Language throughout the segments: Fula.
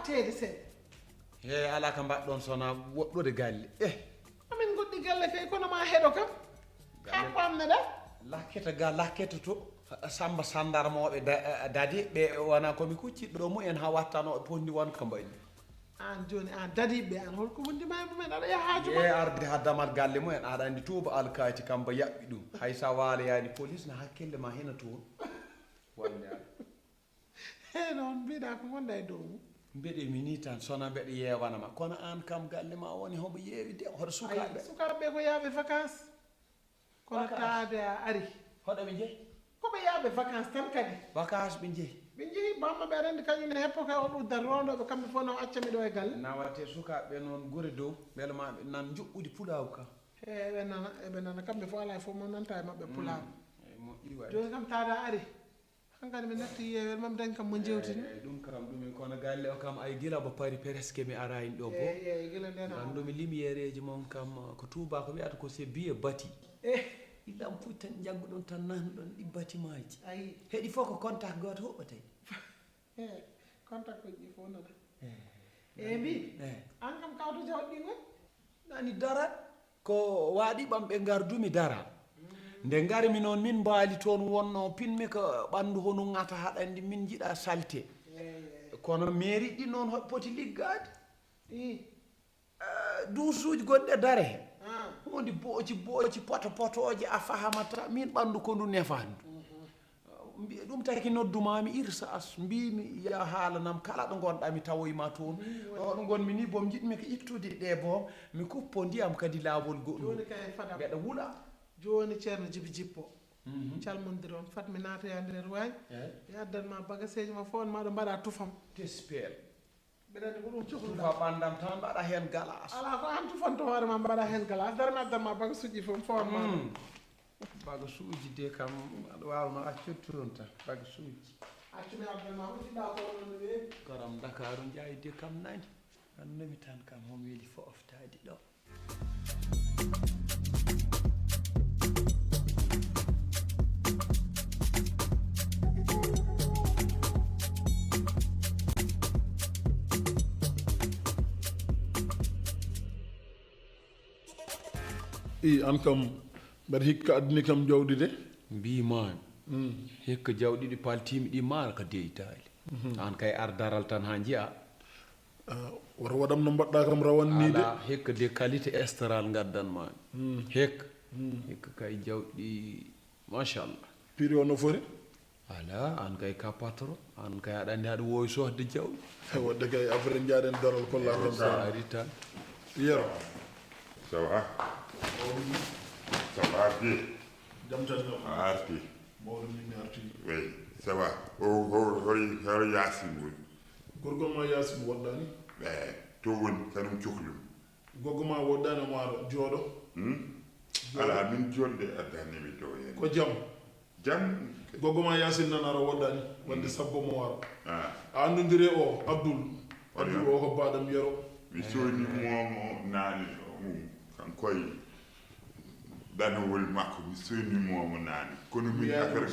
wattede seeɗa ala ka mbaɗɗon sona woɗɗude galle amin goɗɗi galle kay kono ma heɗo kam ha pamneɗa lakketa ga lakketa to samba sandarmoɓe dadi ɓe wona komi kucciɗo mumen ha wattanoɓe pondi won ka mbaɗi an joni an dadiɓe an holko wondima e mumen aɗa yaha haaju ma arde ha damat galle mumen aɗa andi tuuba alkati kamba yaɓɓi ɗum hay sa waloyani police no hakkille ma hena toon wonde e noon mbiɗa ko gonda e dow mum mbeɗe mini tan sona mbeɗa yewanama kono an kam galle ma woni homo yeewi de hoto sukaɓe ko yaaɓe vacance kono taade a ari hoɗo ɓe jeeyi koɓe yaaɓe vacance tan kadi vacance ɓe jeeyi ɓe jeeyi bamma ɓe aɗa andi kañum ne heppo kay o ɗuddata rondoɓe kamɓe fof no accami ɗo e galle nawate sukaɓe noon guure dow beele maɓe nan juɓɓudi pulaw ka eɓe nana kamɓe fof ala fof mo nanta e maɓɓe pulaw moƴƴi waɗi joni kam taada ari hankadi mi natti yewere mami dañ kam mo jewtini ɗum kam ɗumen kono galle o kam ay gila bo pari presque mi arani ɗo bo gila nden andumi lumiére ji mon kam ko touba ko wiyata ko c'est bien bâti ɗiɗam fu tan jagguɗon tan nanɗon ɗi bâtiment ayi heeɗi fof ko contact goto hoɓɓatay contact ko ɗi fof nana mbi an kam kawto jawɗi ɗi gon nani darat ko waɗi ɓamɓe gardumi dara nde garmi noon min mbaali toon wonno pinmi ko ɓanndu hono ŋata haɗa andi min jiɗa salte kono mairie ɗi noon hoɓe poti liggade duusuji gonɗe dare he hunde booci potoji a fahamata min ɓanndu ko ndu nefandu ɗum taki noddumami irsas mbimi ya haalanam kala ɗo gonɗa mi tawoyma toon ɗo gonmi ni bom jiɗmi ko ittude ɗe boom mi kuppo ndiyam kadi laawol goɗɗum mbeɗa wuuɗa joni ceerno Djibi Jippo calmodiri on fat mi naatoya nder wañ mi addanma bagageji ma fof on maɗo mbaɗa tufam tespel mbeɗa andi ko ɗum cohluɗa tufa ɓandam tan mbaɗa hen galas ala ko an tufanto hoorema mbaɗa hen galas dar mi addanma bagage uji fof fo on maɗo bagage uji de kam aɗa wawno accude toon tan bagage uji accumi addanma ujiɗa ko non no weewi garam dakaru jaayi de kam nani annumi tan kam homo weeli fo oftadi ɗo an kam mbaɗa hikka addani kam jawɗi de mbimami hikka jawɗi ɗi paltimi ɗi maara ko deytali an kay ar daral tan ha jiya woto waɗam no mbaɗɗa kam rawanni de ala hikka de qualité estral gaddanmami hikka kay jawɗi machallah prix o no foti ala an kay ka patron an kay aɗa andi aɗa wowi sohde jawɗi wadde kay affaire jaaɗen daral kolla kam sa ari tan yero ça va ça va bien jam tan no arti mawɗo min arti oui ça va horo yasin woni gorgol ma yasim woɗɗani to woni kanum cohlum goggo ma woɗɗani mo ara jooɗo ala min jonde addanimi dow hen ko jam jam goggo ma yasin nan ara woɗɗani wadde sabbo mo wara a andodiri o abdoul o ko baɗam yero mi soni momo naani kankoye ɗanowol makko mi soni momo naani kono min affaire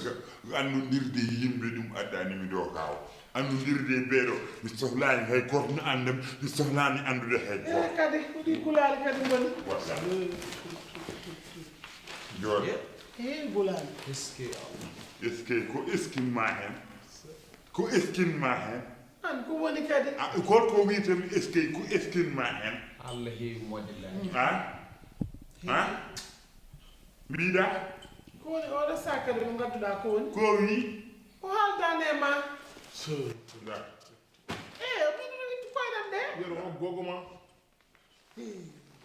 annodirde yimɓe ɗum addanimi ɗo kaw annodirde ɓeeɗo mi sohlani hay goto no andam mi sohlani andude hay goto kadi ko ɗi gulali kadi goni walla jooɗo gulali est ce que ko eskinma hen ko eskinma hen an ko woni kadi holko wiyatami est ce que ko eskinma hen allah heewi moƴƴilani ha mbiɗa ko woni oɗo sac kadi mo gadduɗa ko woni ko wi ko haaldane ma yero koyɗam ɗe o goggo ma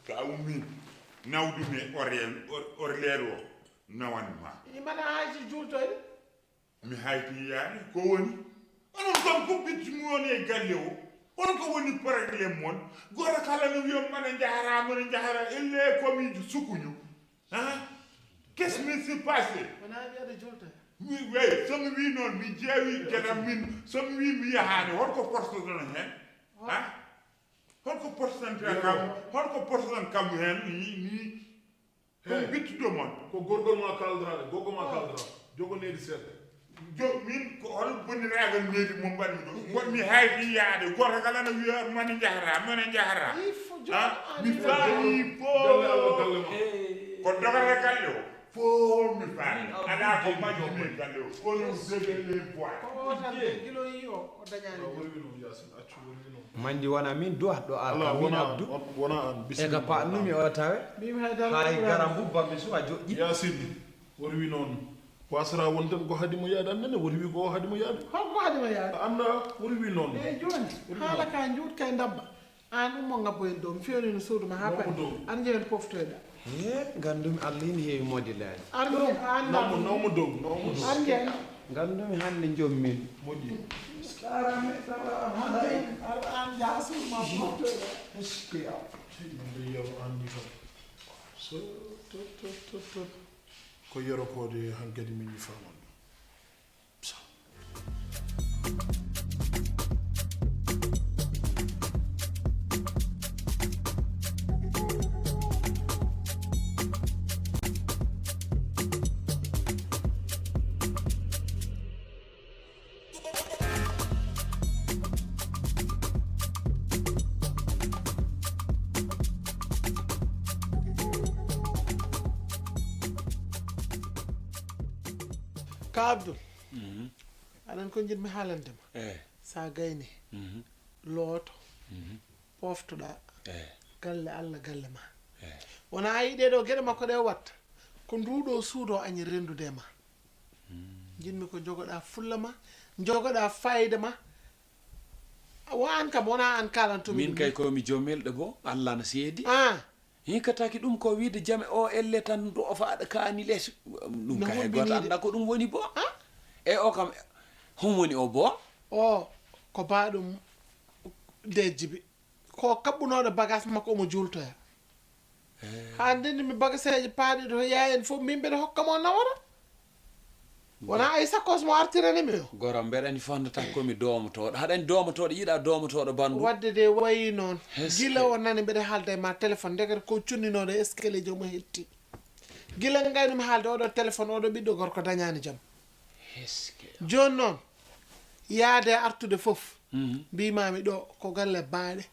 ka ummin nawdumi orlere o nawanma mbaɗa haysi jultoyde mi hayti yaani ko woni onon kam ko bittimi woni e galle o on ko woni probléme mon goto kala no wiyon mbaɗa jaharama no jahara elle komi sukuñu qu'est ce qui s'est passé wona wiyaɗa jultoya oui somi wi noon mi jeewi gueɗam min somi wi mi yahani holko portotono hen holko portante kam holko portoton kam hen ni ko bittudo mon ko gorgol ma kaldrade goggo ma kaldra jogonedi seeɗa min ko hol bonniragal meedi mo mbanmi ɗo gonmi haydi yaade goto kala no wiya mane jahara mi faami fo ko dogata galle o fo mi faami ala ko majjumi galle o kono debele boy o tan kilo yi o dañani mandi wona min duwatɗo ala min abdou wona an ega paɗnumi o tawe bimi haydara hay garam bubbammi suwa joƴƴi yasini wori wi noon wasara wonten ko haadi mo yaade annene wori wi ko haadi mo yaade holko haadima yaade anda wori wi noon e joni haala ka juut kay dabba an ummo ngabboyen dow mi fewni no suuduma ha pa an jewen poftoyɗa gandumi allah ina heewi modilade nawmo dow an jeen gandumi hande jommin moƴƴi karame an jaa suuduma poftoyɗa eskey nde yew anni kam so tot ko yeropode hankadi min famon ka Abdoul aɗan ko jiɗmi haalandema sa gayni looto poftoɗa galle Allah galle ma wona a yiɗe ɗo gueɗe makko ɗe watta ko nduɗo suudo añi rendude ma jinmi ko jogoɗa fulla ma jogoɗa fayida ma wo an kam wona an kalantumi min kay komi jommelɗo bo Allah no seedi an hinkataki ɗum ko wiide jame o elle tan do faaɗa kaani less ɗum kay goto anda ko ɗum woni bo e o kam hum woni o bo o ko baɗum dejjibi ko kabɓunoɗo bagage makko omo jultoya ha ndeni mi bagageji paaɗi ɗo yayen fof min mbeɗa hokkamo nawara wona ay sakkos mo artiranimi o goram mbeɗani fondata komi domotoɗo haɗani domotoɗo yiiɗa domotoɗo bandu wadde de wayi noon gila o nani mbeɗa haalda e ma téléphone ndegata ko cunninoɗo escalier jomo hetti gila gaynumi haalde oɗo téléphone oɗo ɓiɗɗo gorko dañani jaam joni noon yaade artude foof mbimami ɗo ko galle baaɗe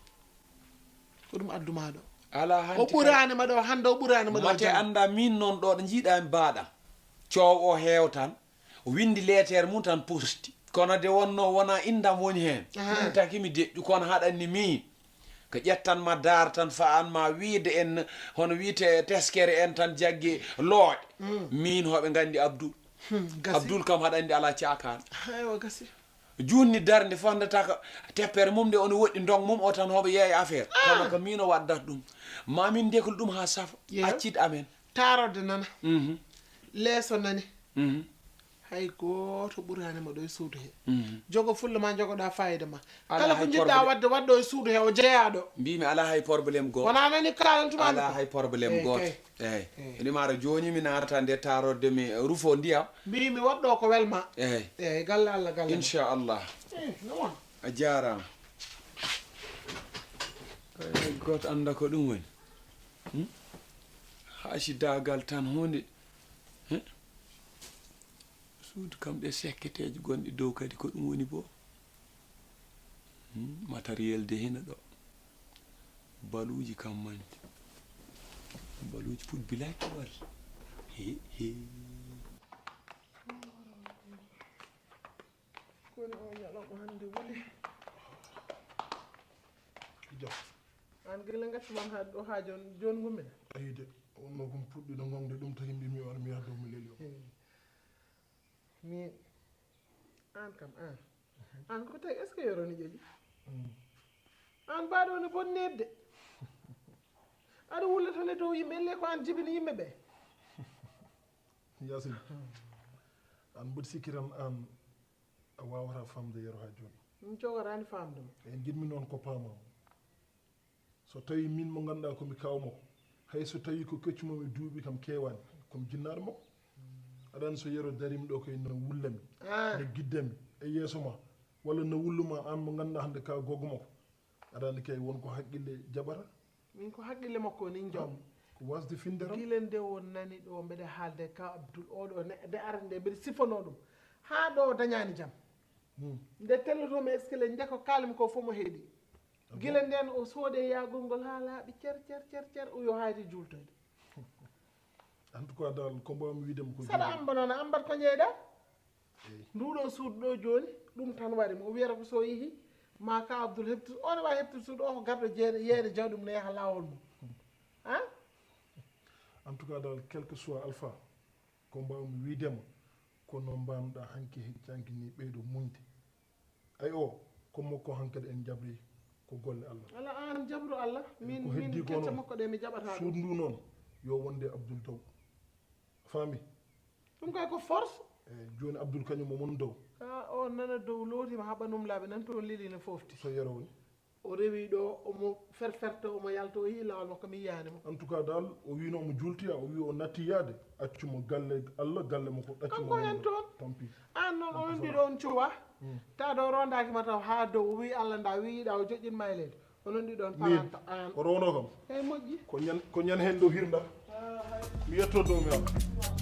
ko ɗum adduma ɗo ala o ɓuranima ɗo hande o ɓuranima ɗo mate anda min noon ɗo ɗo jiiɗami mbaɗa coow o heew tan o windi lettere mum tan posti kono de wonno wona indam woni hen ɗum taki mi deƴƴu kono haɗanni min ko ƴettanma dar tan fa an ma wiide en hono wiite teskere en tan jaggi looƴe min hoɓe gandi Abdoul Abdoul kam haɗa andi ala cakani aywa gasi junni darde fondata ko teppere mum nde ono woɗɗi ndong mum o tan hoɓe yeeya affaire kono ko min o waddata ɗum mamin dekol ɗum ha safa accide amen tarode nana leeso nani hay goto ɓuranima ɗo e suudu he jogo fulla ma jogoɗa fayida ma kala ko jiɗɗa wadde wadɗo e suudu he o jeeyaɗo mbimi ala hay probléme goto wona nani kalantuma ala hay probléme goto eyyi ɗumara joni mi narata nde tarode mi rufo ndiyam mbimi waɗɗo ko welma eyyi galle Allah galle inchallah non a jarama hay goto anda ko ɗum woni haasidagal tan hunde suudu kam ɗe sekketeji gonɗi dow kadi ko ɗum woni bo matériel de hina ɗo baluji kam mandi baluji put bilaki walla he koni o ñalawma hande wuli an gila gattumam ha ɗo ha joni gummina ayide wonno kom puɗɗiɗo gongde ɗum taki mbimi wara mi yahdo mi leli o min an kam an ko tawi est ce que yoroni ƴeeƴi an mbaɗo ne bonnedde aɗa wullatone dow yimɓe elle ko an jibini yimɓe ɓe yasin an mboɗi sikkiran an a wawata famde yero ha joni min cogorani famdema e jiɗmi noon ko paamamo so tawi min mo ganduɗa komi kawmako hay so tawi ko keccumomi duuɓi kam kewani komi jinnaɗo makko aɗani so yero darimi ɗo koye no wullami no guiddami e yeeso ma walla no wulluma an mo ganduɗa hande ka goggo makko aɗani kay wonko haqqille jaɓata min ko haqqille makko ni jom ko wasde finderam guilen nde won nani ɗo mbeɗa haalde ka Abdoul oɗo nde arde nde mbeɗa sifano ɗum haa ɗo dañaani jam nde tellotomi est ce que le ndeko kaalmi ko fof mo heeɗi gila nden o soode yaagol ngol haa laaɓi cer o yo hayti jultoyde en tout cas dal ko mbawmi wiidema ko saɗa amba noon a ambat ko ñeyɗa nduɗo suudu ɗo jooni ɗum tan waɗi o wiyata ko so yeehi ma ka abdoul heɓtu on wawi heɓtude suudu o ko garɗo yeeyde jawɗi mum ne yaha laawol mum han en tout cas dal quelque soit alpha ko mbawmi wiidema kono mbamɗa hanki heccanki ni ɓeydo muñde ay o ko makko hankadi en jabri ko golle allah ala an jabru allah min ko heddi ko kecce makko ɗe mi jaɓata suudu ndu noon yo wonde abdoul dow faami ɗum kay ko force eyyi joni abdoul kañum omon dow o nana dow lootima haɓanum laaɓe nan toon leli no fofti so yero woni o rewi ɗo omo ferferte omo yalta o yi lawol makko mi yiyanimo en tout cas dal o wino omo jultoya o wi o natti yaade accumo galle allah galle makko ɗaccimo kanko hen toon tampi an noon onon mbiɗo on cuwa ta ɗo rondakima taw ha dow o wi allah nda wiyiɗa o joƴƴinma e leydi onon ɗi ɗon paranta an o rowno kam hey moƴƴi ko ñan hen dow hirda mi yetto dow mi am